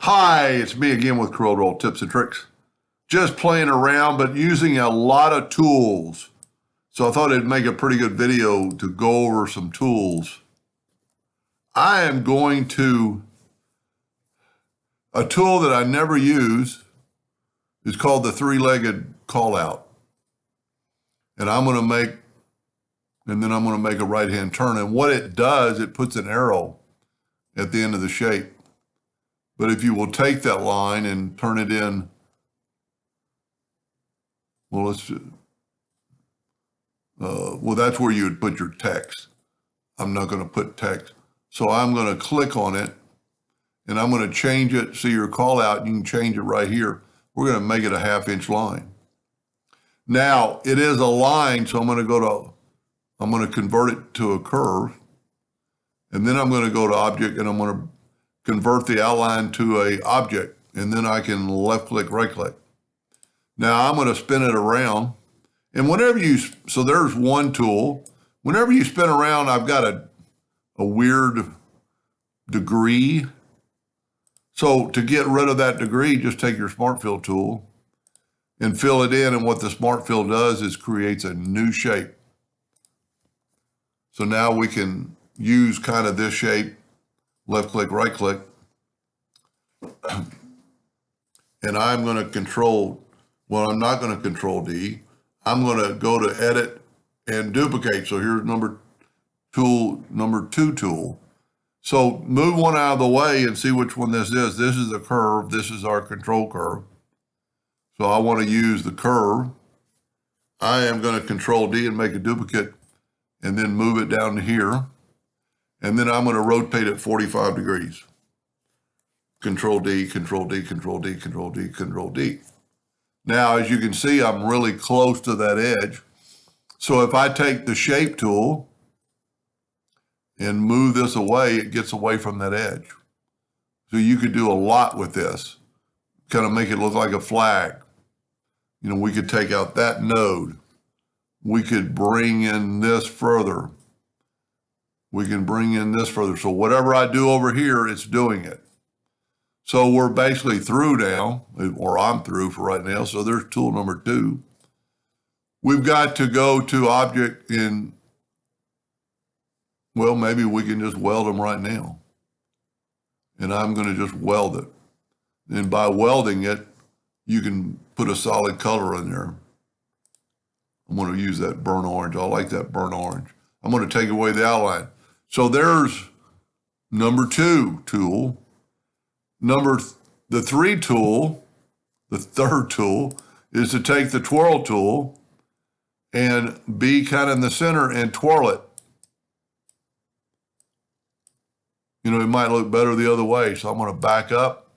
Hi, it's me again with CorelDraw tips and tricks. Just playing around, but using a lot of tools. So I thought it'd make a pretty good video to go over some tools. I am going to, a tool that I never use is called the three-legged call-out. And I'm going to make a right-hand turn. And what it does, it puts an arrow at the end of the shape. But if you will take that line and turn it in, well, that's where you would put your text. I'm not going to put text. So I'm going to click on it and I'm going to change it. See your call out, you can change it right here. We're going to make it a 1/2 inch line. Now it is a line, so I'm going to convert it to a curve. And then I'm going to go to object and I'm going to convert the outline to a object. And then I can left click, right click. Now I'm going to spin it around. And so there's one tool. Whenever you spin around, I've got a weird degree. So to get rid of that degree, just take your Smart Fill tool and fill it in. And what the Smart Fill does is creates a new shape. So now we can use kind of this shape, left click, right click. And I'm going to I'm not going to control D. I'm going to go to edit and duplicate. So here's number two tool. So move one out of the way and see which one this is. This is the curve. This is our control curve. So I want to use the curve. I am going to control D and make a duplicate and then move it down to here. And then I'm going to rotate it 45 degrees. Control D, Control D, Control D, Control D, Control D. Now, as you can see, I'm really close to that edge. So if I take the shape tool and move this away, it gets away from that edge. So you could do a lot with this, kind of make it look like a flag. You know, we could take out that node. We could bring in this further. We can bring in this further. So whatever I do over here, it's doing it. So we're basically through now, or I'm through for right now. So there's tool number 2. We've got to go to object well, maybe we can just weld them right now. And I'm going to just weld it. And by welding it, you can put a solid color in there. I'm going to use that burnt orange. I like that burnt orange. I'm going to take away the outline. So there's number 2 tool. The 3 tool, the third tool, is to take the twirl tool and be kind of in the center and twirl it. You know, it might look better the other way. So I'm going to back up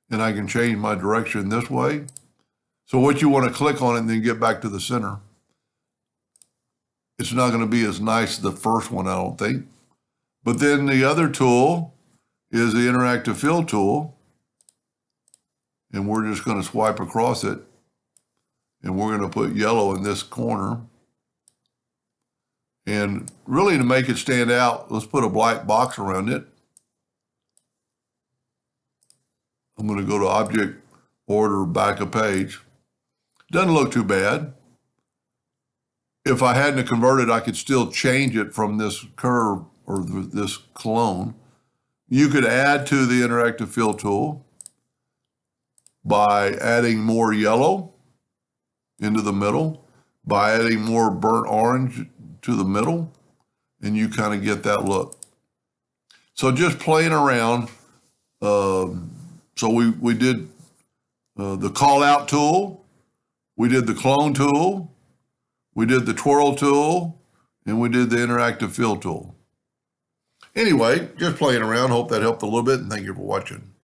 and I can change my direction this way. So what you want to click on it and then get back to the center. It's not going to be as nice as the first one, I don't think. But then the other tool is the interactive fill tool. And we're just going to swipe across it. And we're going to put yellow in this corner. And really to make it stand out, let's put a black box around it. I'm going to go to Object, Order, Back a Page. Doesn't look too bad. If I hadn't converted, I could still change it from this curve or this clone. You could add to the interactive fill tool by adding more yellow into the middle, by adding more burnt orange to the middle, and you kind of get that look. So just playing around. So we did the call out tool, we did the clone tool, we did the twirl tool, and we did the interactive fill tool. Anyway, just playing around. Hope that helped a little bit, and thank you for watching.